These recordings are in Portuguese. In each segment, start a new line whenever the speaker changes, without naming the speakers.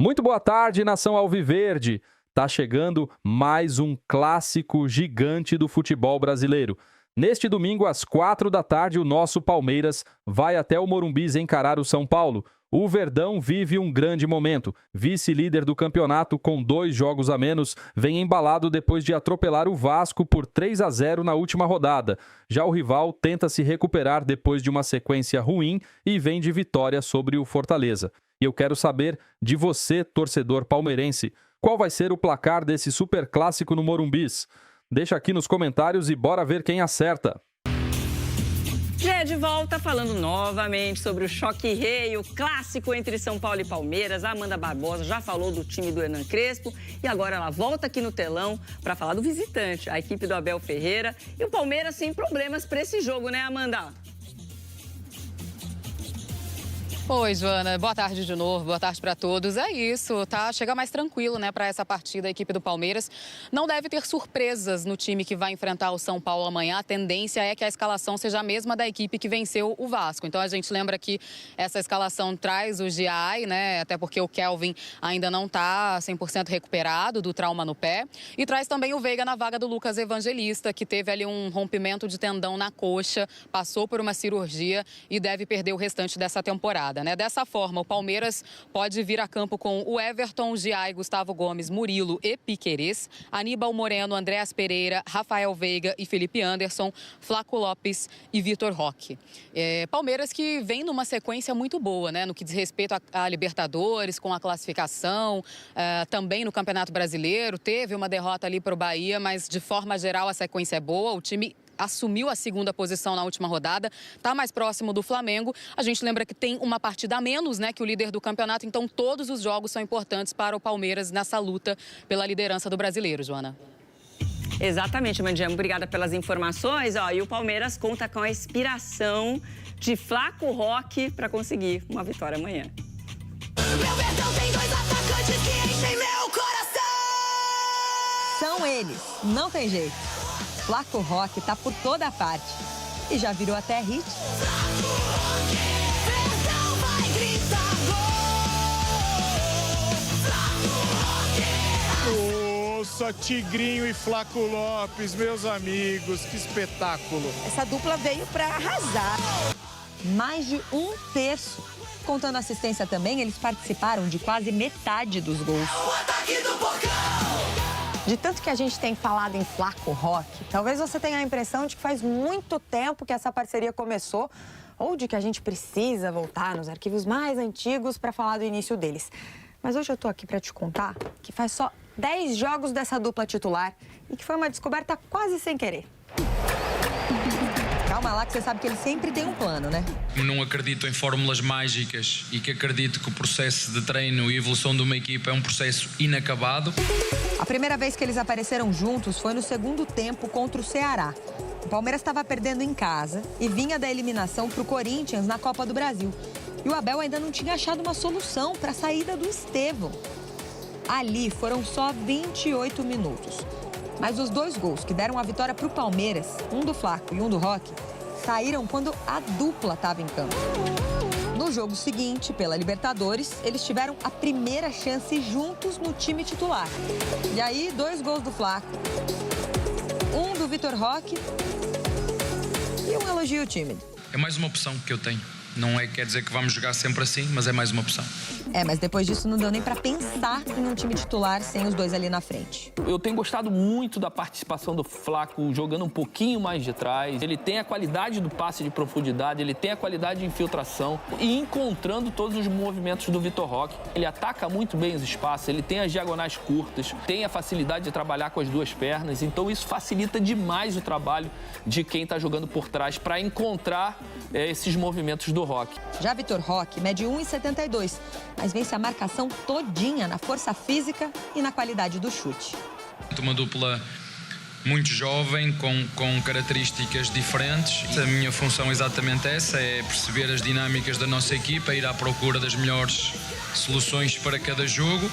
Muito boa tarde, nação alviverde. Tá chegando mais um clássico gigante do futebol brasileiro. Neste domingo, às 4 da tarde, o nosso Palmeiras vai até o Morumbi encarar o São Paulo. O Verdão vive um grande momento. Vice-líder do campeonato com 2 jogos a menos, vem embalado depois de atropelar o Vasco por 3-0 na última rodada. Já o rival tenta se recuperar depois de uma sequência ruim e vem de vitória sobre o Fortaleza. E eu quero saber de você, torcedor palmeirense, qual vai ser o placar desse superclássico no Morumbis? Deixa aqui nos comentários e bora ver quem acerta.
Já é de volta falando novamente sobre o choque rei, o clássico entre São Paulo e Palmeiras. A Amanda Barbosa já falou do time do Hernan Crespo e agora ela volta aqui no telão para falar do visitante, a equipe do Abel Ferreira. E o Palmeiras sem problemas para esse jogo, né, Amanda?
Oi, Joana. Boa tarde de novo. Boa tarde para todos. É isso, tá? Chega mais tranquilo, né, para essa partida. A equipe do Palmeiras não deve ter surpresas no time que vai enfrentar o São Paulo amanhã. A tendência é que a escalação seja a mesma da equipe que venceu o Vasco. Então a gente lembra que essa escalação traz o Giai, né, até porque o Kelvin ainda não tá 100% recuperado do trauma no pé. E traz também o Veiga na vaga do Lucas Evangelista, que teve ali um rompimento de tendão na coxa, passou por uma cirurgia e deve perder o restante dessa temporada. Dessa forma, o Palmeiras pode vir a campo com o Everton, Giai, Gustavo Gomes, Murilo e Piquerez, Aníbal Moreno, Andréas Pereira, Rafael Veiga e Felipe Anderson, Flaco Lopes e Vitor Roque. Palmeiras que vem numa sequência muito boa, né, no que diz respeito a Libertadores, com a classificação, também no Campeonato Brasileiro. Teve uma derrota ali para o Bahia, mas de forma geral a sequência é boa. O time assumiu a segunda posição na última rodada, está mais próximo do Flamengo. A gente lembra que tem uma partida a menos, né, que o líder do campeonato, então todos os jogos são importantes para o Palmeiras nessa luta pela liderança do brasileiro, Joana.
Exatamente, Mandiamo. Obrigada pelas informações. E o Palmeiras conta com a inspiração de Flaco Roque para conseguir uma vitória amanhã.
Meu Verdão tem 2 atacantes que enchem meu coração!
São eles, não tem jeito. Flaco Roque tá por toda parte e já virou até hit.
Flaco Roque, Verdão vai gritar gol! Flaco Roque!
Nossa, Tigrinho e Flaco Lopes, meus amigos, que espetáculo.
Essa dupla veio para arrasar. Mais de 1/3. Contando assistência também, eles participaram de quase metade dos gols.
O ataque do Bocão!
De tanto que a gente tem falado em Flaco Roque, talvez você tenha a impressão de que faz muito tempo que essa parceria começou ou de que a gente precisa voltar nos arquivos mais antigos para falar do início deles. Mas hoje eu tô aqui para te contar que faz só 10 jogos dessa dupla titular e que foi uma descoberta quase sem querer. Calma lá que você sabe que ele sempre tem um plano, né?
Não acredito em fórmulas mágicas e que acredito que o processo de treino e evolução de uma equipa é um processo inacabado.
A primeira vez que eles apareceram juntos foi no segundo tempo contra o Ceará. O Palmeiras estava perdendo em casa e vinha da eliminação para o Corinthians na Copa do Brasil. E o Abel ainda não tinha achado uma solução para a saída do Estevão. Ali foram só 28 minutos. Mas os 2 gols que deram a vitória para o Palmeiras, um do Flaco e um do Roque, saíram quando a dupla estava em campo. No jogo seguinte, pela Libertadores, eles tiveram a primeira chance juntos no time titular. E aí, 2 gols do Flaco, um do Vitor Roque e um elogio tímido.
É mais uma opção que eu tenho. Não quer dizer que vamos jogar sempre assim, mas é mais uma opção.
Mas depois disso não deu nem para pensar em um time titular sem os 2 ali na frente.
Eu tenho gostado muito da participação do Flaco, jogando um pouquinho mais de trás. Ele tem a qualidade do passe de profundidade, ele tem a qualidade de infiltração e encontrando todos os movimentos do Vitor Roque. Ele ataca muito bem os espaços, ele tem as diagonais curtas, tem a facilidade de trabalhar com as 2 pernas. Então isso facilita demais o trabalho de quem está jogando por trás para encontrar esses movimentos do Roque.
Já Vitor Roque mede 1,72, mas vence a marcação todinha na força física e na qualidade do chute.
Uma dupla muito jovem, com características diferentes. A minha função é exatamente essa, é perceber as dinâmicas da nossa equipa, ir à procura das melhores soluções para cada jogo.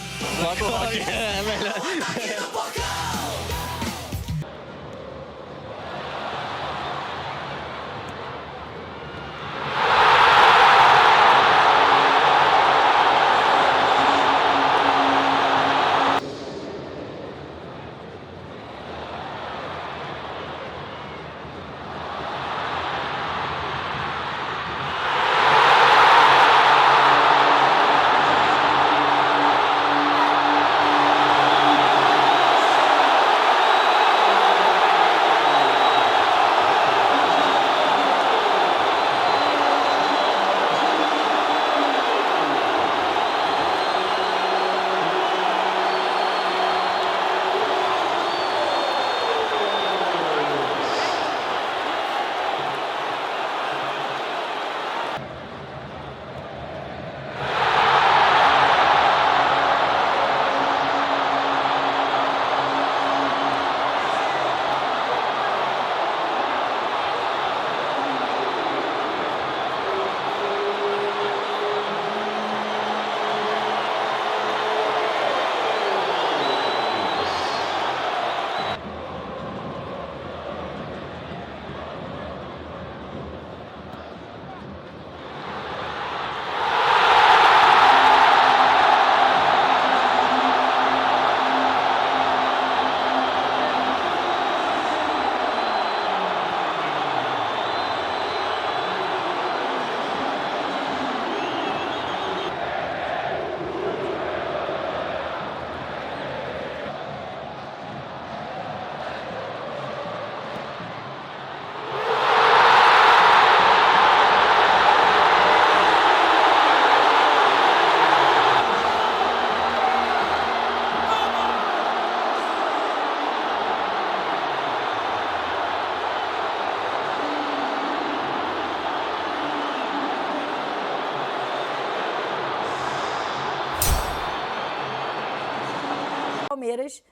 Palmeiras,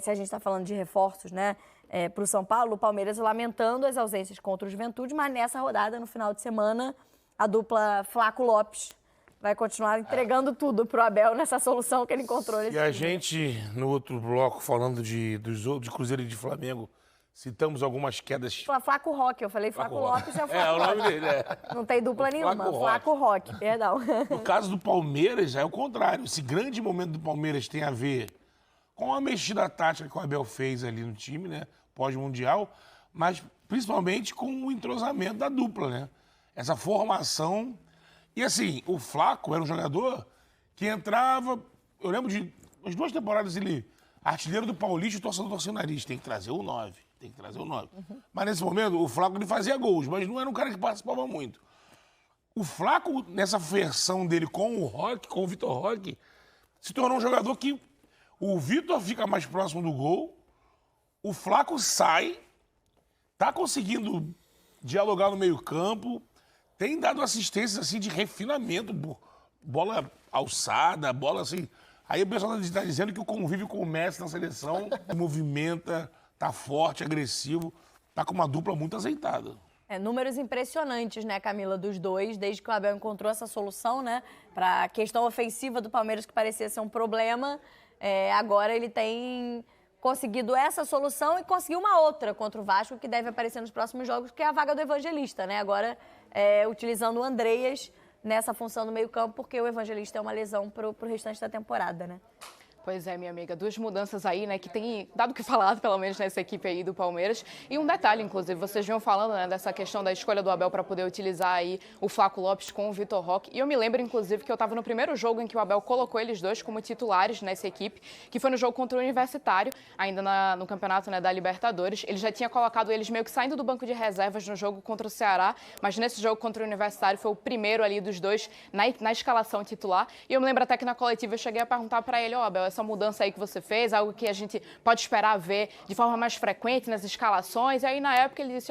se a gente está falando de reforços, né, para o São Paulo, o Palmeiras lamentando as ausências contra o Juventude, mas nessa rodada, no final de semana, a dupla Flaco Lopes vai continuar entregando tudo pro Abel nessa solução que ele encontrou nesse
E a
time.
gente, no outro bloco, falando de Cruzeiro e de Flamengo, citamos algumas quedas.
Flaco Roque, eu falei Flaco Lopes, é o Flaco
o nome dele,
Não tem dupla nenhuma, Flaco Roque, perdão.
No caso do Palmeiras, é o contrário. Esse grande momento do Palmeiras tem a ver com a mexida tática que o Abel fez ali no time, né? Pós-mundial, mas principalmente com o entrosamento da dupla, né? Essa formação. E assim, o Flaco era um jogador que entrava. Eu lembro de as 2 temporadas ele, artilheiro do Paulista, o torcedor torceu o nariz. Tem que trazer o 9. Tem que trazer o 9. Mas nesse momento, o Flaco ele fazia gols, mas não era um cara que participava muito. O Flaco, nessa versão dele com o Roque, com o Vitor Roque, se tornou um jogador que o Vitor fica mais próximo do gol, o Flaco sai, tá conseguindo dialogar no meio-campo, tem dado assistências assim de refinamento, bola alçada, bola assim. Aí o pessoal está dizendo que o convívio com o Messi na seleção movimenta, tá forte, agressivo, tá com uma dupla muito azeitada.
Números impressionantes, né, Camila, dos dois, desde que o Abel encontrou essa solução, né, para a questão ofensiva do Palmeiras, que parecia ser um problema. Agora ele tem conseguido essa solução e conseguiu uma outra contra o Vasco, que deve aparecer nos próximos jogos, que é a vaga do Evangelista, né? Agora, utilizando o Andreas nessa função no meio-campo, porque o Evangelista é uma lesão para o restante da temporada, né?
Pois é, minha amiga, 2 mudanças aí, né, que tem dado o que falar, pelo menos nessa equipe aí do Palmeiras. E um detalhe, inclusive, vocês vinham falando, né, dessa questão da escolha do Abel para poder utilizar aí o Flaco Lopes com o Vitor Roque. E eu me lembro, inclusive, que eu estava no primeiro jogo em que o Abel colocou eles dois como titulares nessa equipe, que foi no jogo contra o Universitário, ainda no campeonato, né, da Libertadores. Ele já tinha colocado eles meio que saindo do banco de reservas no jogo contra o Ceará, mas nesse jogo contra o Universitário foi o primeiro ali dos dois na escalação titular. E eu me lembro até que na coletiva eu cheguei a perguntar para ele, Abel, essa mudança aí que você fez, algo que a gente pode esperar ver de forma mais frequente nas escalações. E aí, na época, ele disse,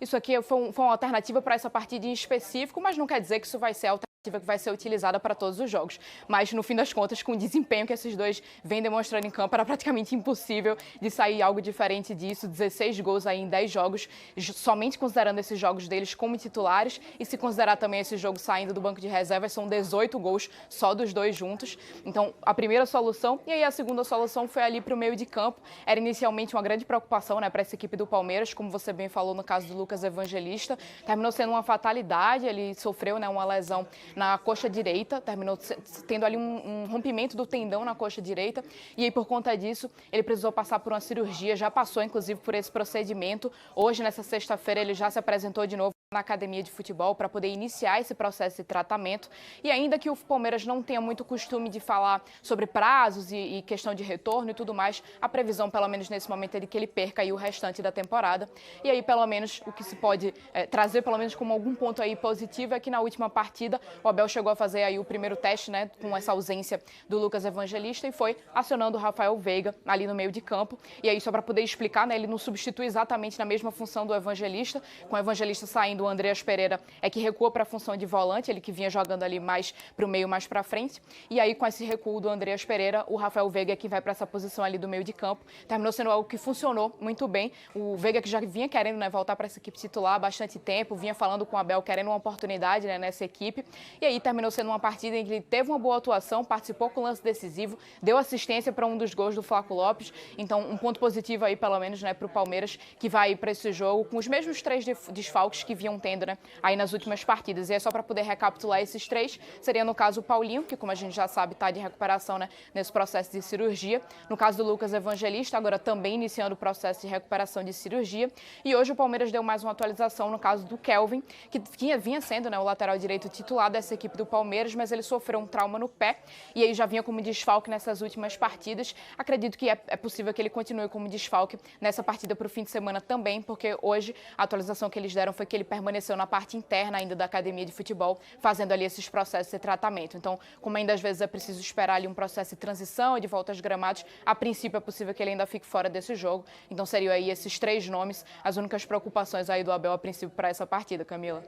isso aqui foi uma alternativa para essa partida em específico, mas não quer dizer que isso vai ser alternativa que vai ser utilizada para todos os jogos. Mas, no fim das contas, com o desempenho que esses dois vêm demonstrando em campo, era praticamente impossível de sair algo diferente disso. 16 gols aí em 10 jogos, somente considerando esses jogos deles como titulares. E se considerar também esse jogo saindo do banco de reservas, são 18 gols só dos dois juntos. Então, a primeira solução, e aí a segunda solução foi ali para o meio de campo. Era inicialmente uma grande preocupação, né, para essa equipe do Palmeiras, como você bem falou no caso do Lucas Evangelista. Terminou sendo uma fatalidade, ele sofreu, né, uma lesão na coxa direita, terminou tendo ali um rompimento do tendão na coxa direita, e aí por conta disso ele precisou passar por uma cirurgia, já passou inclusive por esse procedimento. Hoje, nessa sexta-feira, ele já se apresentou de novo na academia de futebol para poder iniciar esse processo de tratamento. E ainda que o Palmeiras não tenha muito costume de falar sobre prazos e questão de retorno e tudo mais, a previsão, pelo menos nesse momento, é de que ele perca aí o restante da temporada. E aí, pelo menos, o que se pode trazer, pelo menos como algum ponto aí positivo, é que na última partida o Abel chegou a fazer aí o primeiro teste, né, com essa ausência do Lucas Evangelista, e foi acionando o Rafael Veiga ali no meio de campo. E aí, só para poder explicar, né, ele não substitui exatamente na mesma função do Evangelista, com o Evangelista saindo, o Andreas Pereira é que recua para a função de volante, ele que vinha jogando ali mais para o meio, mais para frente. E aí, com esse recuo do Andreas Pereira, o Rafael Veiga é que vai para essa posição ali do meio de campo. Terminou sendo algo que funcionou muito bem. O Veiga, que já vinha querendo, né, voltar para essa equipe titular há bastante tempo, vinha falando com o Abel, querendo uma oportunidade, né, nessa equipe. E aí terminou sendo uma partida em que ele teve uma boa atuação, participou com lance decisivo, deu assistência para um dos gols do Flaco Lopes. Então, um ponto positivo aí, pelo menos, né, para o Palmeiras, que vai para esse jogo com os mesmos 3 desfalques que vinham tendo, né, aí nas últimas partidas. E é só para poder recapitular esses 3, seria no caso o Paulinho, que como a gente já sabe está de recuperação, né, nesse processo de cirurgia. No caso do Lucas Evangelista, agora também iniciando o processo de recuperação de cirurgia. E hoje o Palmeiras deu mais uma atualização no caso do Kelvin, que vinha sendo, né, o lateral direito titular dessa equipe do Palmeiras, mas ele sofreu um trauma no pé e aí já vinha como desfalque nessas últimas partidas. Acredito que é possível que ele continue como desfalque nessa partida para o fim de semana também, porque hoje a atualização que eles deram foi que ele permaneceu na parte interna ainda da academia de futebol, fazendo ali esses processos de tratamento. Então, como ainda às vezes é preciso esperar ali um processo de transição e de volta aos gramados, a princípio é possível que ele ainda fique fora desse jogo. Então, seriam aí esses 3 nomes, as únicas preocupações aí do Abel a princípio para essa partida, Camila.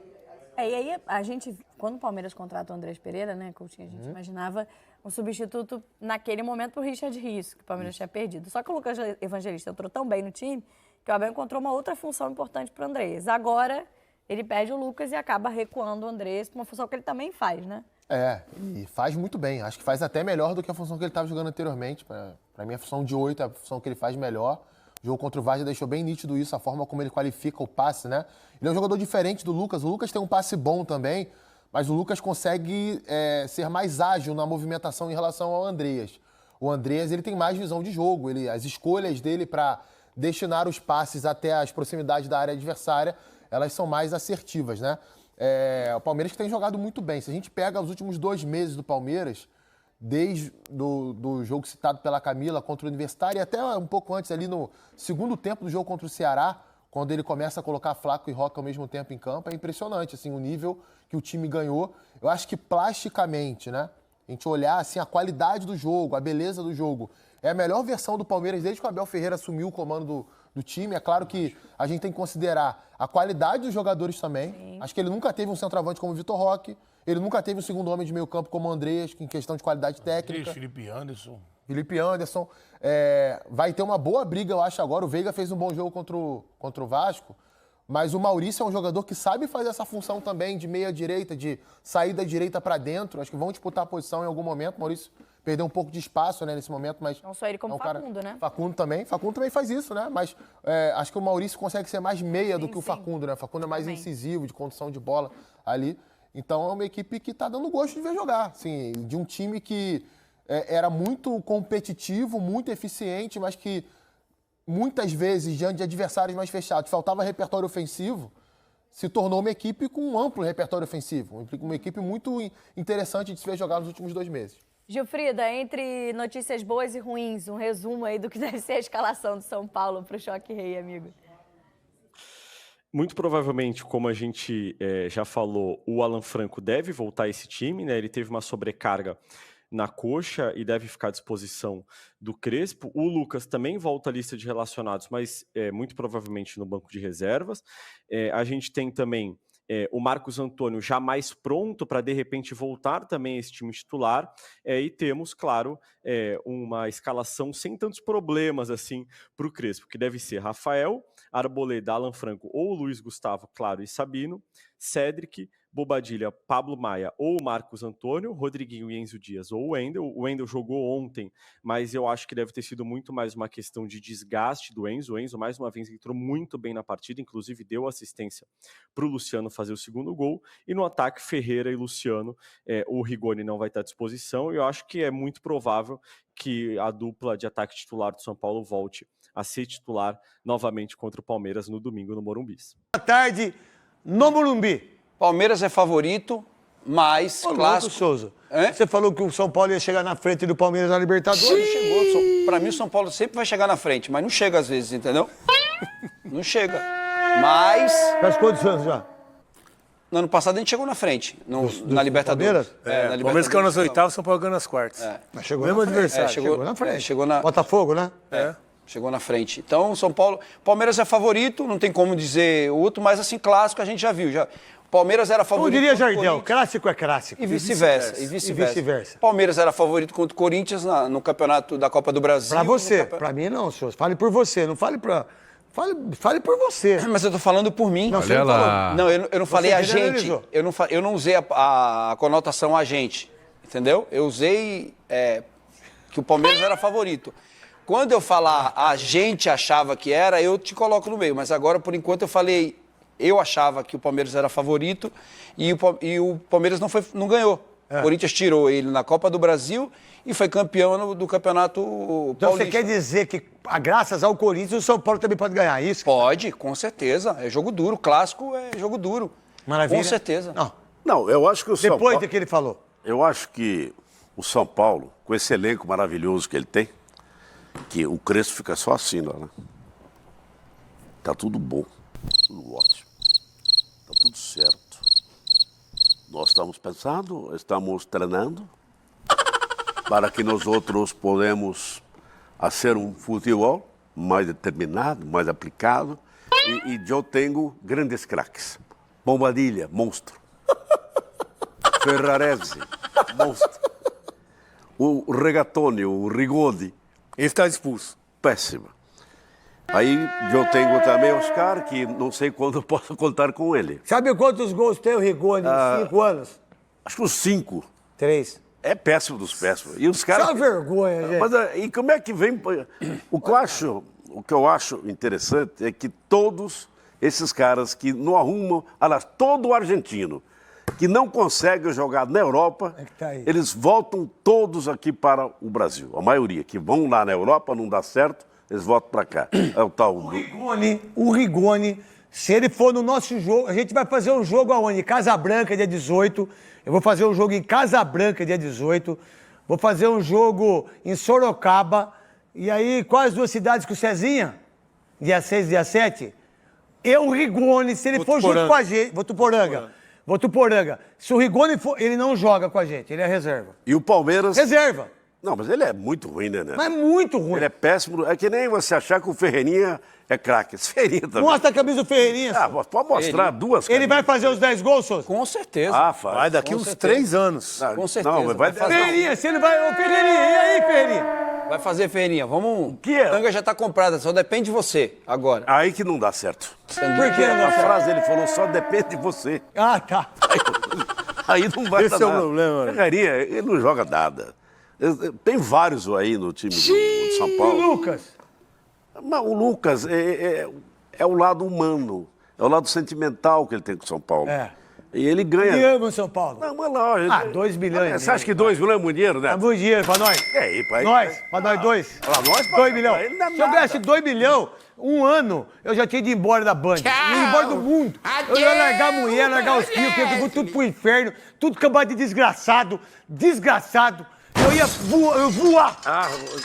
E aí, a gente, quando o Palmeiras contrata o Andreas Pereira, né, Coutinho, a gente imaginava um substituto naquele momento para o Richard Rios, que o Palmeiras tinha perdido. Só que o Lucas Evangelista entrou tão bem no time que o Abel encontrou uma outra função importante para o Andrés. Agora, ele perde o Lucas e acaba recuando o Andrés para uma função que ele também faz, né?
E faz muito bem. Acho que faz até melhor do que a função que ele estava jogando anteriormente. Para mim, a função de 8 é a função que ele faz melhor. O jogo contra o Vargas deixou bem nítido isso, a forma como ele qualifica o passe, né? Ele é um jogador diferente do Lucas. O Lucas tem um passe bom também, mas o Lucas consegue ser mais ágil na movimentação em relação ao Andreas. O Andreas, ele tem mais visão de jogo. As escolhas dele para destinar os passes até as proximidades da área adversária, elas são mais assertivas, né? O Palmeiras que tem jogado muito bem. Se a gente pega os últimos 2 meses do Palmeiras, desde do jogo citado pela Camila contra o Universitário e até um pouco antes, ali no segundo tempo do jogo contra o Ceará, quando ele começa a colocar Flaco e Roca ao mesmo tempo em campo, é impressionante, assim, o nível que o time ganhou. Eu acho que plasticamente, né? A gente olhar assim, a qualidade do jogo, a beleza do jogo, é a melhor versão do Palmeiras desde que o Abel Ferreira assumiu o comando do time. É claro que a gente tem que considerar a qualidade dos jogadores também. Sim. Acho que ele nunca teve um centroavante como o Vitor Roque, ele nunca teve um segundo homem de meio campo como o Andreas, em questão de qualidade técnica.
Felipe Anderson.
Vai ter uma boa briga, eu acho, agora. O Veiga fez um bom jogo contra o Vasco, mas o Maurício é um jogador que sabe fazer essa função também de meia-direita, de sair da direita para dentro. Acho que vão disputar a posição em algum momento. O Maurício perdeu um pouco de espaço, né, nesse momento, mas...
Não só ele, como o Facundo, né?
Facundo também faz isso, né? Mas acho que o Maurício consegue ser mais meia do que o Facundo, né? O Facundo é mais incisivo, de condução de bola ali. Então é uma equipe que tá dando gosto de ver jogar, assim, de um time que era muito competitivo, muito eficiente, mas que muitas vezes, diante de adversários mais fechados, faltava repertório ofensivo, se tornou uma equipe com um amplo repertório ofensivo, uma equipe muito interessante de se ver jogar nos últimos 2 meses.
Gilfrida, entre notícias boas e ruins, um resumo aí do que deve ser a escalação do São Paulo para o Choque Rei, amigo.
Muito provavelmente, como a gente já falou, o Alan Franco deve voltar a esse time, né? Ele teve uma sobrecarga na coxa e deve ficar à disposição do Crespo. O Lucas também volta à lista de relacionados, mas muito provavelmente no banco de reservas. A gente tem também o Marcos Antônio já mais pronto para, de repente, voltar também a esse time titular. E temos, claro, uma escalação sem tantos problemas assim para o Crespo, que deve ser Rafael, Arboleda, Alan Franco ou Luiz Gustavo, claro, e Sabino, Cédric, Bobadilha, Pablo Maia ou Marcos Antônio, Rodriguinho e Enzo Dias ou o Wendel. O Wendel jogou ontem, mas eu acho que deve ter sido muito mais uma questão de desgaste do Enzo. O Enzo, mais uma vez, entrou muito bem na partida, inclusive deu assistência para o Luciano fazer o segundo gol. E no ataque, Ferreira e Luciano, o Rigoni não vai estar à disposição. E eu acho que é muito provável que a dupla de ataque titular do São Paulo volte a ser titular novamente contra o Palmeiras no domingo no Morumbi.
Boa tarde, no Morumbi.
Palmeiras é favorito, mas clássico.
Souza. Você falou que o São Paulo ia chegar na frente do Palmeiras na Libertadores.
Chegou. Pra mim, o São Paulo sempre vai chegar na frente, mas não chega às vezes, entendeu? Não chega. Mas...
Faz quantos anos já?
No ano passado a gente chegou na frente, na Libertadores.
Na Palmeiras caiu nas oitavas, São Paulo ganhou nas quartas.
Mas chegou mesmo adversário.
Chegou na frente.
Botafogo, né?
Chegou na frente. Então, São Paulo... Palmeiras é favorito, não tem como dizer outro, mas assim, clássico a gente já viu. Palmeiras era favorito.
Não diria Jardel, clássico é clássico.
E vice-versa. Palmeiras era favorito contra o Corinthians no campeonato da Copa do Brasil.
Pra você, pra mim não, senhor. Fale por você, não fale pra... Fale por você.
Mas eu tô falando por mim.
Não, você não falou.
Não, eu não falei a gente. Eu não usei a conotação a gente, entendeu? Eu usei que o Palmeiras era favorito. Quando eu falar a gente achava que era, eu te coloco no meio. Mas agora, por enquanto, eu falei... Eu achava que o Palmeiras era favorito e o Palmeiras não ganhou. O Corinthians tirou ele na Copa do Brasil e foi campeão do Campeonato Paulista.
Então você quer dizer que, graças ao Corinthians, o São Paulo também pode ganhar isso?
Pode, com certeza. É jogo duro. Clássico é jogo duro.
Maravilha.
Com certeza.
Não, eu acho que o São Paulo...
Depois do que ele falou.
Eu acho que o São Paulo, com esse elenco maravilhoso que ele tem, que o Crespo fica só assim, lá, né? Tá tudo bom. Tudo ótimo. Tá tudo certo. Nós estamos pensando, estamos treinando para que nós outros podemos fazer um futebol mais determinado, mais aplicado. E eu tenho grandes craques. Bombadilha, monstro. Ferrarese, monstro. O Regatoni, o Rigoni.
Ele está expulso.
Péssima. Aí eu tenho também Oscar, que não sei quando eu posso contar com ele.
Sabe quantos gols tem o Rigoni em 5 anos?
Acho que uns 5.
3.
É péssimo dos péssimos. E os caras.
Só vergonha, gente.
Mas e como é que vem. O que eu acho interessante é que todos esses caras que não arrumam. Aliás, todo argentino que não consegue jogar na Europa, eles voltam todos aqui para o Brasil. A maioria que vão lá na Europa, não dá certo, eles voltam para cá. É o tal.
O Rigoni, se ele for no nosso jogo, a gente vai fazer um jogo aonde? Casabranca, dia 18. Eu vou fazer um jogo em Casabranca, dia 18. Vou fazer um jogo em Sorocaba. E aí, quais 2 cidades com o Cezinha? Dia 6 e dia 7? O Rigoni, se ele for junto com a gente... Votuporanga. Se o Rigoni for, ele não joga com a gente, ele é reserva.
E o Palmeiras...
Reserva.
Não, mas ele é muito ruim, né, Neto?
Mas muito ruim.
Ele é péssimo. É que nem você achar que o Ferreirinha é craque. Esse Ferreirinha também.
Mostra a camisa do Ferreirinha.
Pode mostrar 2 camisas.
Ele vai fazer os 10 gols, Souza?
Com certeza.
Faz.
Vai daqui uns 3 anos.
Com certeza.
Não, mas vai
fazer.
Ferreirinha, se ele vai... Ô, Ferreirinha, e aí, Ferreirinha?
Vai fazer, Ferreirinha. Vamos...
O que é?
A tanga já tá comprada, só depende de você agora.
Aí que não dá certo.
Por que não dá
A
certo?
frase ele falou, só depende de você.
Ah, tá.
Aí não vai
Esse
dar
é o
nada.
problema, né?
Ferreirinha, ele não joga nada. Tem vários aí no time do São Paulo.
E o Lucas?
Mas o Lucas é o lado humano, é o lado sentimental que ele tem com o São Paulo.
É.
E ele ganha...
E ama o São Paulo?
Não, mas lá...
2 milhões.
Você acha que 2 milhões é muito dinheiro, né?
É muito dinheiro pra nós.
É aí, pai.
Pra nós 2.
Pra nós,
2 milhões.
ele não é
Se eu
nada.
ganhasse 2 milhões, um ano, eu já tinha ido embora da Band. Ir embora do mundo. Eu ia largar a mulher, largar os filhos, que eu vou tudo pro inferno, tudo cambado de desgraçado. Eu ia voar.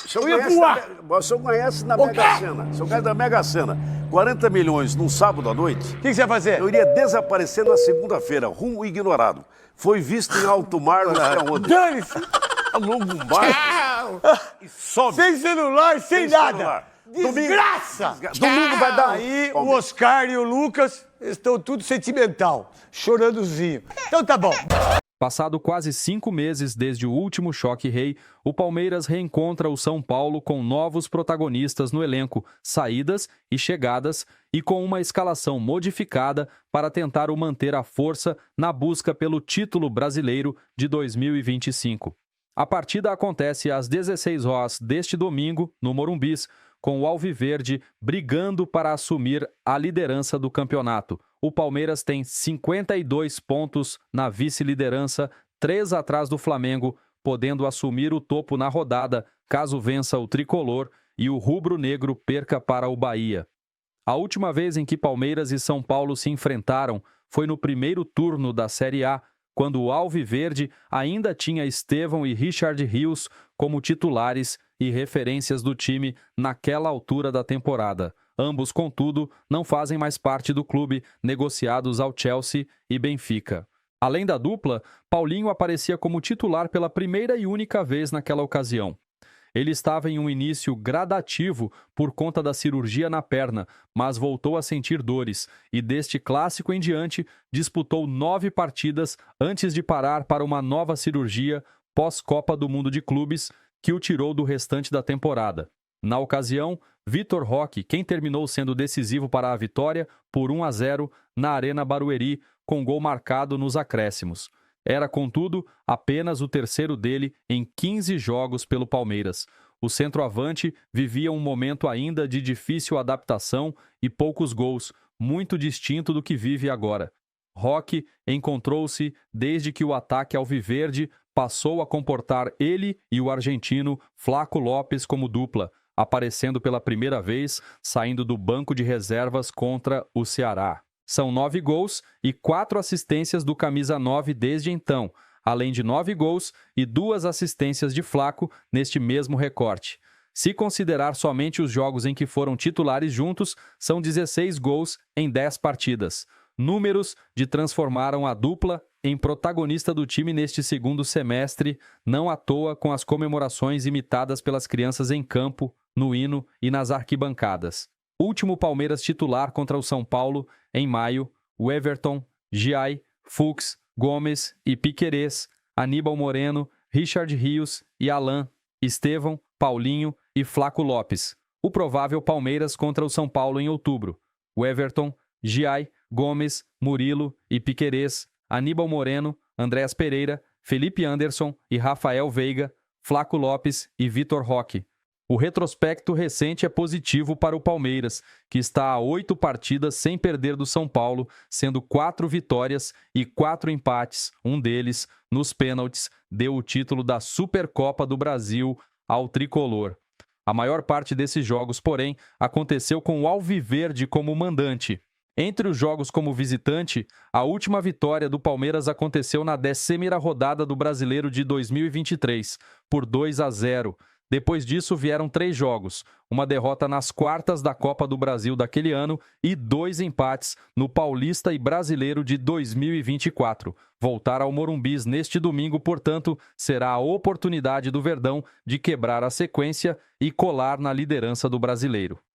Se eu
ia
ganhasse
voar.
Se eu ganhasse na Mega Sena, se eu ganhasse na Mega Sena 40 milhões num sábado à noite...
O que você vai fazer?
Eu iria desaparecer na segunda-feira, rumo ignorado. Foi visto em alto mar, não sei aonde.
Dane-se.
Aluga um barco e sobe.
Sem celular, sem nada.
celular.
Desgraça.
Domingo vai dar...
Aí o Oscar e o Lucas estão tudo sentimental, chorandozinho. Então tá bom.
Passado quase 5 meses desde o último choque rei, o Palmeiras reencontra o São Paulo com novos protagonistas no elenco, saídas e chegadas, e com uma escalação modificada para tentar manter a força na busca pelo título brasileiro de 2025. A partida acontece às 16 horas deste domingo, no Morumbis, com o Alviverde brigando para assumir a liderança do campeonato. O Palmeiras tem 52 pontos na vice-liderança, 3 atrás do Flamengo, podendo assumir o topo na rodada, caso vença o tricolor e o rubro-negro perca para o Bahia. A última vez em que Palmeiras e São Paulo se enfrentaram foi no primeiro turno da Série A, quando o Alviverde ainda tinha Estevão e Richard Rios como titulares e referências do time naquela altura da temporada. Ambos, contudo, não fazem mais parte do clube, negociados ao Chelsea e Benfica. Além da dupla, Paulinho aparecia como titular pela primeira e única vez naquela ocasião. Ele estava em um início gradativo por conta da cirurgia na perna, mas voltou a sentir dores e, deste clássico em diante, disputou 9 partidas antes de parar para uma nova cirurgia pós-Copa do Mundo de Clubes, que o tirou do restante da temporada. Na ocasião, Vitor Roque, quem terminou sendo decisivo para a vitória por 1-0 na Arena Barueri, com gol marcado nos acréscimos. Era, contudo, apenas o terceiro dele em 15 jogos pelo Palmeiras. O centroavante vivia um momento ainda de difícil adaptação e poucos gols, muito distinto do que vive agora. Roque encontrou-se desde que o ataque alviverde passou a comportar ele e o argentino Flaco Lopes como dupla, aparecendo pela primeira vez, saindo do banco de reservas contra o Ceará. São 9 gols e 4 assistências do camisa 9 desde então, além de 9 gols e 2 assistências de Flaco neste mesmo recorte. Se considerar somente os jogos em que foram titulares juntos, são 16 gols em 10 partidas. Números de transformaram a dupla em protagonista do time neste segundo semestre, não à toa com as comemorações imitadas pelas crianças em campo, no hino e nas arquibancadas. Último Palmeiras titular contra o São Paulo, em maio, o Everton, Giai, Fux, Gomes e Piquerez, Aníbal Moreno, Richard Rios e Alain, Estevão, Paulinho e Flaco Lopes. O provável Palmeiras contra o São Paulo em outubro. O Everton, Giai, Gomes, Murilo e Piquerez, Aníbal Moreno, Andréas Pereira, Felipe Anderson e Rafael Veiga, Flaco Lopes e Vitor Roque. O retrospecto recente é positivo para o Palmeiras, que está a 8 partidas sem perder do São Paulo, sendo 4 vitórias e 4 empates. Um deles, nos pênaltis, deu o título da Supercopa do Brasil ao tricolor. A maior parte desses jogos, porém, aconteceu com o Alviverde como mandante. Entre os jogos como visitante, a última vitória do Palmeiras aconteceu na 10ª rodada do Brasileiro de 2023, por 2-0. Depois disso vieram 3 jogos, uma derrota nas quartas da Copa do Brasil daquele ano e 2 empates no Paulista e Brasileiro de 2024. Voltar ao Morumbis neste domingo, portanto, será a oportunidade do Verdão de quebrar a sequência e colar na liderança do Brasileiro.